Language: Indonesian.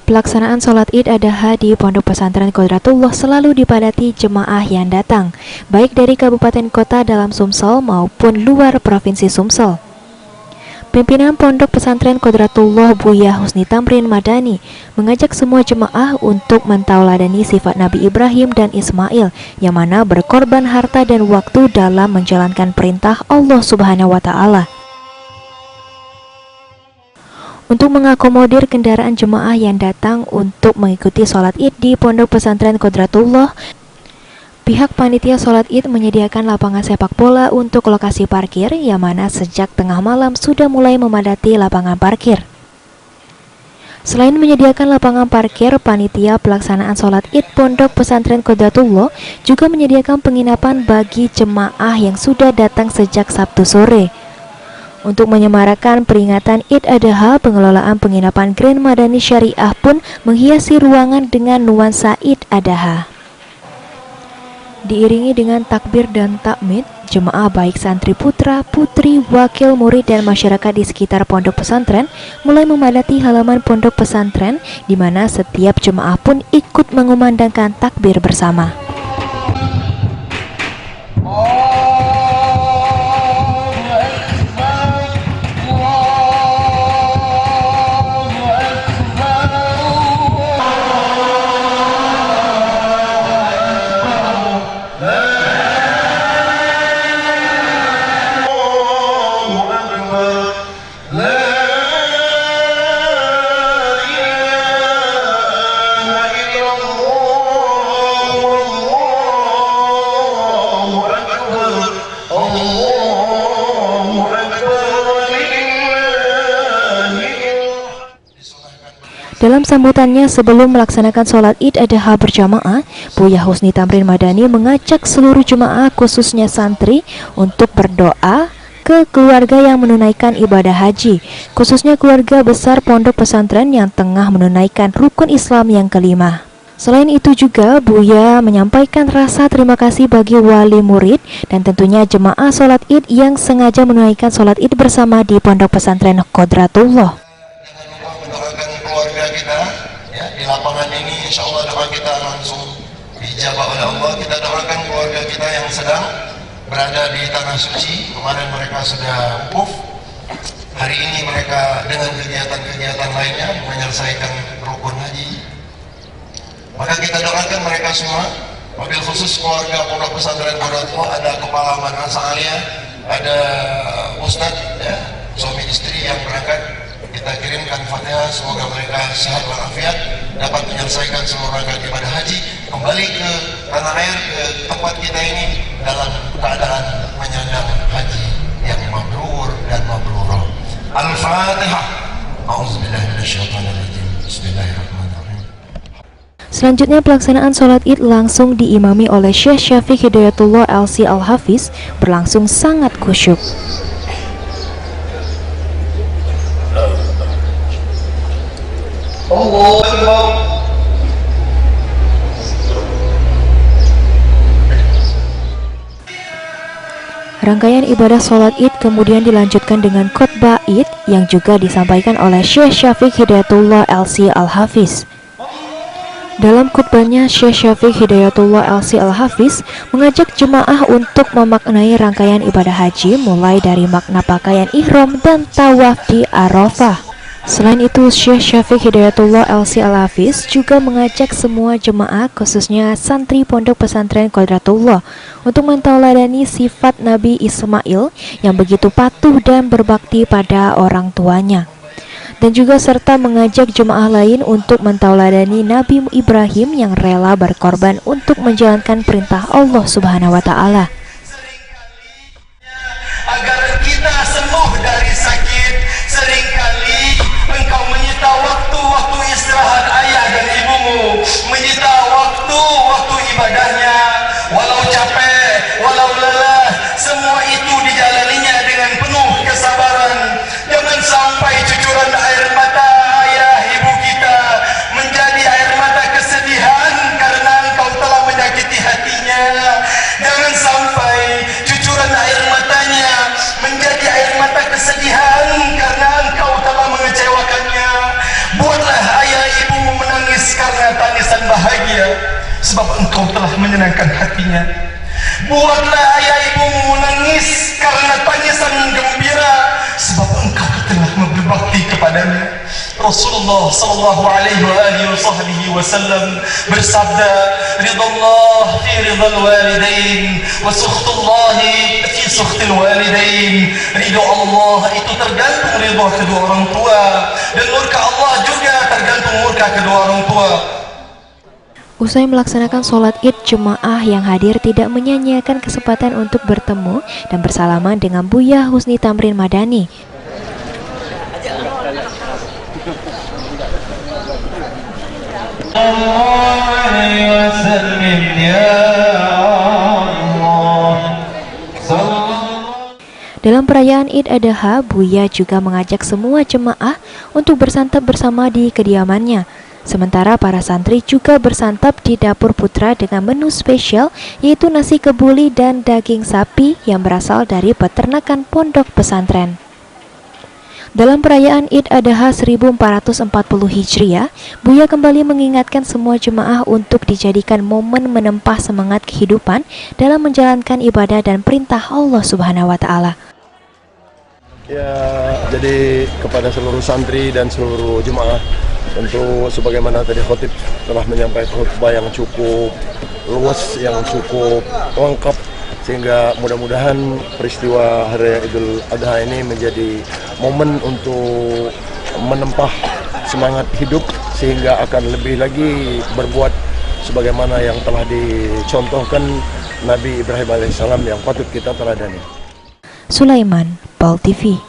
Pelaksanaan sholat Id Adha di Pondok Pesantren Qodratullah selalu dipadati jemaah yang datang, baik dari kabupaten kota dalam Sumsel maupun luar provinsi Sumsel. Pimpinan Pondok Pesantren Qodratullah Buya Husni Tamrin Madani mengajak semua jemaah untuk mentauladani sifat Nabi Ibrahim dan Ismail yang mana berkorban harta dan waktu dalam menjalankan perintah Allah Subhanahu wa Ta'ala. Untuk mengakomodir kendaraan jemaah yang datang untuk mengikuti sholat Id di Pondok Pesantren Qodratullah, pihak panitia sholat Id menyediakan lapangan sepak bola untuk lokasi parkir yang mana sejak tengah malam sudah mulai memadati lapangan parkir. Selain menyediakan lapangan parkir, panitia pelaksanaan sholat Id Pondok Pesantren Qodratullah juga menyediakan penginapan bagi jemaah yang sudah datang sejak Sabtu sore. Untuk menyemarakan peringatan Id Adha, pengelolaan penginapan Grand Madani Syariah pun menghiasi ruangan dengan nuansa Id Adha. Diiringi dengan takbir dan takmid, jemaah baik santri putra, putri, wakil murid dan masyarakat di sekitar pondok pesantren mulai memadati halaman pondok pesantren, di mana setiap jemaah pun ikut mengumandangkan takbir bersama. Dalam sambutannya sebelum melaksanakan sholat Id Adha berjamaah, Buya Husni Tamrin Madani mengajak seluruh jemaah khususnya santri untuk berdoa ke keluarga yang menunaikan ibadah haji, khususnya keluarga besar pondok pesantren yang tengah menunaikan rukun Islam yang kelima. Selain itu juga Buya menyampaikan rasa terima kasih bagi wali murid dan tentunya jemaah sholat Id yang sengaja menunaikan sholat Id bersama di Pondok Pesantren Qodratullah. Keluarga kita ya, di lapangan ini insya Allah doa kita langsung dijabah oleh Allah. Kita doakan keluarga kita yang sedang berada di tanah suci. Kemarin mereka sudah wukuf, hari ini mereka dengan kegiatan-kegiatan lainnya menyelesaikan rukun haji. Maka kita doakan mereka semua, wabil khusus keluarga Pondok Pesantren Qodratullah, ada Kepala Madrasah Alia, ada Ustadz ya, suami istri yang berangkat. Kita kirimkan Fatihah, semoga mereka sehat walafiat, dapat menyelesaikan semua rangkaian ibadah haji, kembali ke tanah air, ke tempat kita ini dalam keadaan menyandang haji yang mabrur dan mabrurah. Al-Fatihah. A'udzubillahi minasyaitonirrajim. Bismillahirrahmanirrahim. Selanjutnya pelaksanaan sholat Id langsung diimami oleh Syekh Syafiq Hidayatullah LC Al-Hafiz berlangsung sangat khusyuk. Allahu Akbar. Rangkaian ibadah sholat Id kemudian dilanjutkan dengan khutbah Id yang juga disampaikan oleh Syekh Syafiq Hidayatullah LC Al-Hafiz. Dalam khutbahnya, Syekh Syafiq Hidayatullah LC Al-Hafiz mengajak jemaah untuk memaknai rangkaian ibadah haji mulai dari makna pakaian ihram dan tawaf di Arafah. Selain itu, Syekh Syafiq Hidayatullah LC Al-Hafiz juga mengajak semua jemaah khususnya santri Pondok Pesantren Qodratullah untuk mentauladani sifat Nabi Ismail yang begitu patuh dan berbakti pada orang tuanya, dan juga serta mengajak jemaah lain untuk mentauladani Nabi Ibrahim yang rela berkorban untuk menjalankan perintah Allah Subhanahu wa Ta'ala. Agar kita sembuh dari sakit, seringkali engkau menyita waktu istirahat ayah dan ibumu, menyita waktu ibadahnya, walau capek, walau lelah, semua itu dijalaninya dengan penuh kesabaran. Jangan sampai cucuran air mata ayah ibu kita menjadi air mata kesedihan karena engkau telah menyakiti hatinya. Jangan sampai sebab engkau telah menyenangkan hatinya. Buatlah ayah ibumu menangis karena tangisan gembira sebab engkau telah berbakti kepadanya. Rasulullah sallallahu alaihi wasallam bersabda, ridallah fi ridal walidain wa sukhtullahi fi sukhtil walidain. Ridha Allah itu tergantung ridha kedua orang tua, dan murka Allah juga tergantung murka kedua orang tua. Usai melaksanakan sholat id, jemaah yang hadir tidak menyia-nyiakan kesempatan untuk bertemu dan bersalaman dengan Buya Husni Tamrin Madani. Dalam perayaan Id Adha, Buya juga mengajak semua jemaah untuk bersantap bersama di kediamannya. Sementara para santri juga bersantap di dapur putra dengan menu spesial, yaitu nasi kebuli dan daging sapi yang berasal dari peternakan pondok pesantren. Dalam perayaan Id Adha 1440 Hijriah, Buya kembali mengingatkan semua jemaah untuk dijadikan momen menempah semangat kehidupan dalam menjalankan ibadah dan perintah Allah Subhanahu wa Ta'ala. Ya, jadi kepada seluruh santri dan seluruh jemaah, tentu sebagaimana tadi khotib telah menyampaikan khutbah yang cukup luas, yang cukup lengkap, sehingga mudah-mudahan peristiwa Hari Idul Adha ini menjadi momen untuk menempah semangat hidup, sehingga akan lebih lagi berbuat sebagaimana yang telah dicontohkan Nabi Ibrahim alaihissalam yang patut kita teladani. Sulaiman, Bal TV.